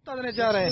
جا رہے ہیں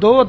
2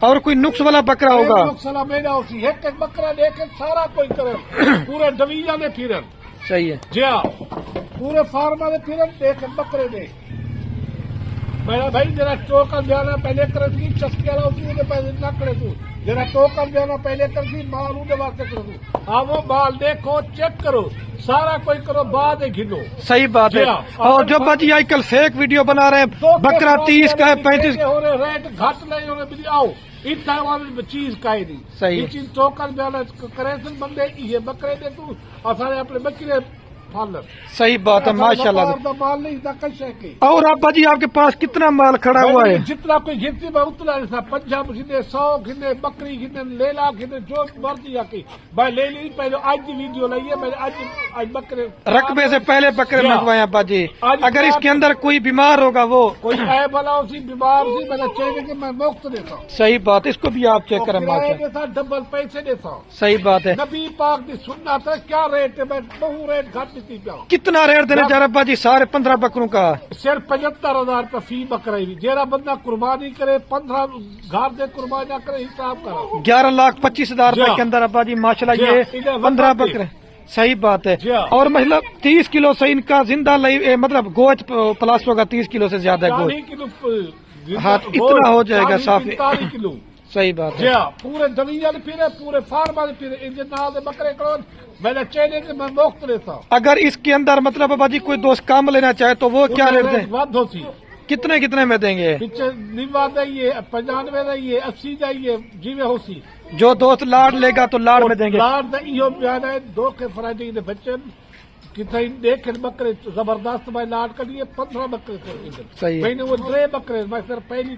اور کوئی نقص والا بکرا ہوگا؟ سلا میرا اسی ایک ایک بکرا لے کے سارا کوئی کرے پورے ڈویجا نے پھرن صحیح ہے جی ہاں پورے فارما نے پھرن ایک ایک بکرے نے میرا بھائی جرا ٹوکن جانا پہلے کرے تھی چسکے والا اسی نے پہلے نہ کرے تو جرا ٹوکن جانا پہلے کر سی مال اونڈے واسطے کرے تو آپ وہ مال دیکھو چیک کرو سارا کوئی کرو بعد گھنو صحیح بات ہے. اور جو باجی آج کل فیک ویڈیو بنا رہے ہیں بکرا 30 کا ہے 35 ریٹ گھٹ نہیں ہونے بھی آؤ اتنا والی چیز کا ہی نہیں صحیح ہے. چیز ٹوکن جانا کرے سن بندے یہ بکرے دے تو اصل اپنے بکرے پالن صحیح بات ہے ماشاءاللہ سے. مال نہیں تھا کشے کے اور ابا جی آپ کے پاس کتنا مال کھڑا ہوا ہے؟ جتنا کوئی گنتی میں اتنا ایسا 50 گھنے 100 گھنے بکری گھنے لیلا گھنے جو مرضی آ کے بھائی لے لی پہلے آج کی ویڈیو لائیے میں آج بکرے رقبے سے پہلے بکرے منگوائے ابا جی. اگر اس کے اندر کوئی بیمار ہوگا وہ کوئی عیب والا اسی بیمار سی میں نے چاہیے کہ میں مفت دیتا ہوں صحیح بات ہے. اس کو بھی آپ چیک کریں کرایہ ماشاءاللہ دیتا ڈبل پیسے دیتا ہوں صحیح بات ہے. نبی پاک دی سننا تھا کیا ریٹ ہے میں بہو ریٹ گھٹ دیتی پیا کتنا ریٹ دینا چاہ رہے ابا جی؟ سارے 15 بکروں کا صرف 75,000 روپے فی بکرا بھی جیرا بندہ قربانی کرے 15 گھر دے قربانی نہ کرے حساب کرو 11,25,000 روپے کے اندر ابا جی ماشاءاللہ یہ 15 بکرے صحیح بات ہے. اور مطلب 30 کلو سے ان کا زندہ مطلب گوشت پلاس ہوگا 30 کلو سے زیادہ ہے 40 گوشت. کلو ہاں اتنا ہو جائے گا صاف. 45 کلو صحیح بات جی ہے. ہاں پورے دنیا پھرے پورے فارما پھرے ان کے نام دے بکرے کرو میں نے چاہیے کہ میں مفت لیتا ہوں اگر اس کے اندر مطلب ابا جی کوئی دوست کام لینا چاہے تو وہ کیا ریٹ دیں؟ ود ہو سی کتنے میں دیں گے؟ پیچھے 90 دئیے 95 دئیے 80 دئیے جیوے ہو سی جو دوست لاڈ لے گا تو لاڈ میں دیں گے. لاڈ یہ بیان ہے 2 کے فرائیڈے کے بچے کتنے دیکھ بکرے زبردست میں لاڈ کر لیے 15 بکرے صحیح میں نے وہ 3 بکرے میں صرف پہلی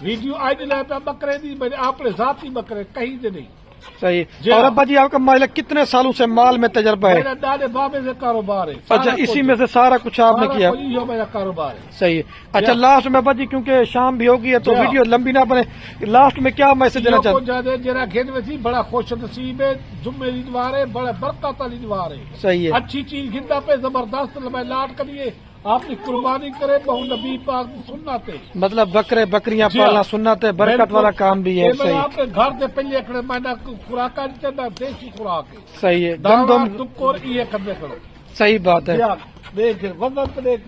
ویڈیو آج لے پہ بکرے دی میں نے اپنے ذاتی بکرے کہیں دے نہیں صحیح. اور ابا جی آپ کا مال کتنے سالوں سے مال میں تجربہ ہے؟ میرا دادے بابے سے کاروبار ہے اچھا اسی میں سے سارا کچھ آپ نے کیا؟ یہ میرا کاروبار ہے صحیح. اچھا لاسٹ میں ابا جی کیونکہ شام بھی ہوگی ہے تو ویڈیو لمبی نہ بنے لاسٹ میں کیا میسج دینا چاہتے زیادہ جرا گھن میں سی بڑا خوش نصیب ہے جمعے دی دوار ہے بڑا برکت والی دوار ہے صحیح ہے. اچھی چیز گھندا پہ زبردست میں لاڈ کریے آپ کی قربانی کرے بہو نبی پاک سننا تے مطلب بکرے بکریاں پالنا سنت ہے برکت والا کام بھی ہے. میں صحیح آپ کے گھر دے پہلے کھڑے میں نہ خوراک چاہتا دیسی خوراک صحیح ہے. دم دکور یہ کرنے کرو صحیح بات ہے. دیکھ وزن دیکھ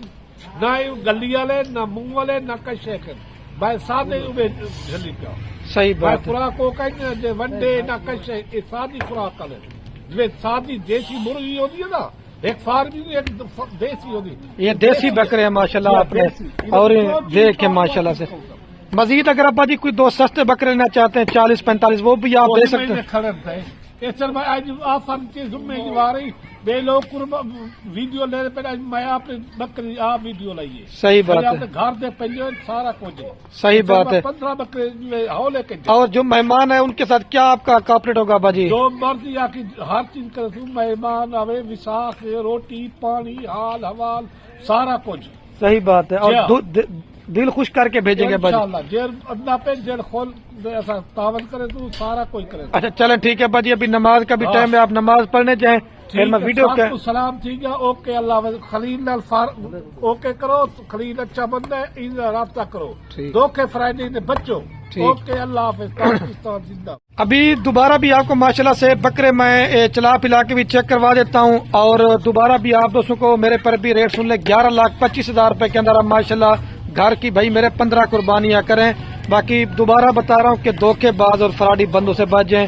نہ گلی والے نہ منہ والے نہ کشے کر بھائی سادے جلی پیا صحیح بھائی بات ہے. خوراک کو کہیں ونڈے نہ کشے یہ سادی خوراک کرے جو سادی دیسی مرغی ہوتی ہے نا ایک فارمی ایک دیسی ہوتی یہ دیسی بکرے ہیں ماشاءاللہ آپ نے اور دیکھ کے ماشاءاللہ سے. مزید اگر ابا جی کوئی دو سستے بکرے لینا چاہتے ہیں 40-45 وہ بھی آپ دے سکتے ہیں. کھڑن ہے سر میں آج آپ ذمہ آ رہی بے لوگ ویڈیو لے رہے پہلے میں آپ نے بکری آپ ویڈیو لائیے صحیح بات ہے. گھر دے پہلے سارا کچھ صحیح بات ہے. 15 بکرے ہو لے کے اور جو مہمان ہے ان کے ساتھ کیا آپ کا کاپریٹ ہوگا ابا جی؟ جو مرضی آ کی ہر چیز کرے تو مہمان آوے وساخ روٹی پانی حال حوال سارا کچھ صحیح بات ہے. اور دل خوش کر کے بھیجیں گے ابا جی. انشاءاللہ جیل ادنا پہ جیل کھول ایسا تعاون کرے تو سارا کوئی کرے. اچھا چلیں ٹھیک ہے ابا جی ابھی نماز کا بھی ٹائم ہے آپ نماز پڑھنے جائیں پھر میں ویڈیو کیا سلام ٹھیک ہے اوکے اللہ حافظ خلیل لال اوکے کرو خلیل اچھا بندہ ہے ان رابطہ کرو 2 کے فرائیڈے نے بچوں اوکے اللہ حافظ پاکستان زندہ. ابھی دوبارہ بھی آپ کو ماشاءاللہ سے بکرے میں چلا پلا کے بھی چیک کروا دیتا ہوں اور دوبارہ بھی آپ دوستوں کو میرے پر بھی ریٹ سن لیں 11,25,000 روپے کے اندر ماشاءاللہ گھر کی بھائی میرے 15 قربانیاں کریں. باقی دوبارہ بتا رہا ہوں کہ دھوکے باز اور فراڈی بندوں سے بچ جائیں.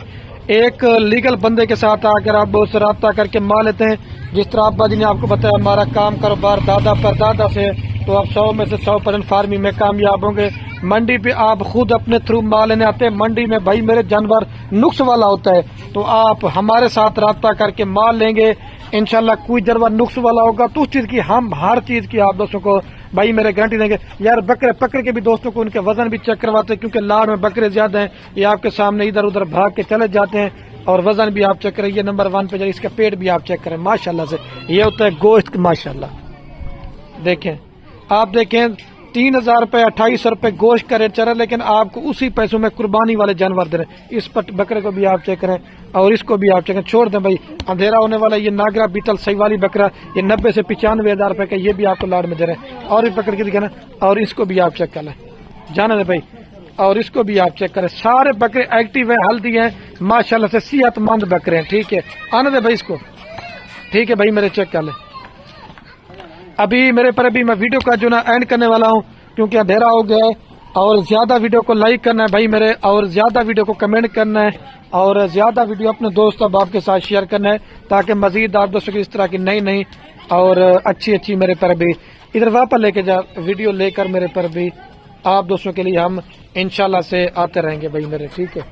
ایک لیگل بندے کے ساتھ آ کر آپ اس سے رابطہ کر کے مال لیتے ہیں. جس طرح ابا جی نے آپ کو بتایا ہمارا کام کاروبار دادا پر دادا سے تو آپ 100 میں سے 100% فارمنگ میں کامیاب ہوں گے. منڈی پہ آپ خود اپنے تھرو مال لینے آتے ہیں. منڈی میں بھائی میرے جانور نقص والا ہوتا ہے تو آپ ہمارے ساتھ رابطہ کر کے مال لیں گے انشاءاللہ کوئی جانور نقص والا ہوگا تو اس چیز کی ہم ہر چیز کی آپ دوستوں کو بھائی میرے گارنٹی دیں گے. یار بکرے پکڑ کے بھی دوستوں کو ان کے وزن بھی چیک کرواتے ہیں کیونکہ لاڑ میں بکرے زیادہ ہیں یہ آپ کے سامنے ادھر ادھر بھاگ کے چلے جاتے ہیں اور وزن بھی آپ چیک کریں. یہ نمبر 1 پہ جائے اس کا پیٹ بھی آپ چیک کریں ماشاءاللہ سے. یہ ہوتا ہے گوشت ماشاءاللہ. دیکھیں آپ دیکھیں 3,000 روپے 2,800 روپے گوشت کا ریٹ چل رہا ہے لیکن آپ کو اسی پیسوں میں قربانی والے جانور دے رہے ہیں. اس بکرے کو بھی آپ چیک کریں اور اس کو بھی آپ چیک کریں. چھوڑ دیں بھائی اندھیرا ہونے والا یہ ناگرا بیتل صحیح والی بکرا یہ 90 سے 95,000 روپے کا یہ بھی آپ کو لاڑ میں دے رہے ہیں. اور بھی پکڑ کے دکھانا اور اس کو بھی آپ چیک کر لیں. جانا دیں بھائی اور اس کو بھی آپ چیک کریں. سارے بکرے ایکٹیو ہیں, ہلدی ہیں, ماشاءاللہ سے صحت مند بکرے ہیں. ٹھیک ہے, آنے دے بھائی اس کو. ٹھیک ہے بھائی میرے, چیک کر لیں. ابھی میرے پر ابھی میں ویڈیو کا جو نا اینڈ کرنے والا ہوں کیونکہ اندھیرا ہو گیا ہے, اور زیادہ ویڈیو کو لائک کرنا ہے بھائی میرے, اور زیادہ ویڈیو کو کمنٹ کرنا ہے, اور زیادہ ویڈیو اپنے دوست احباب کے ساتھ شیئر کرنا ہے تاکہ مزید آپ دوستوں کی اس طرح کی نئی اور اچھی میرے پر بھی ادھر واپس لے کے جا ویڈیو لے کر میرے پر بھی آپ دوستوں کے لیے ہم انشاءاللہ سے آتے رہیں گے بھائی میرے. ٹھیک ہے.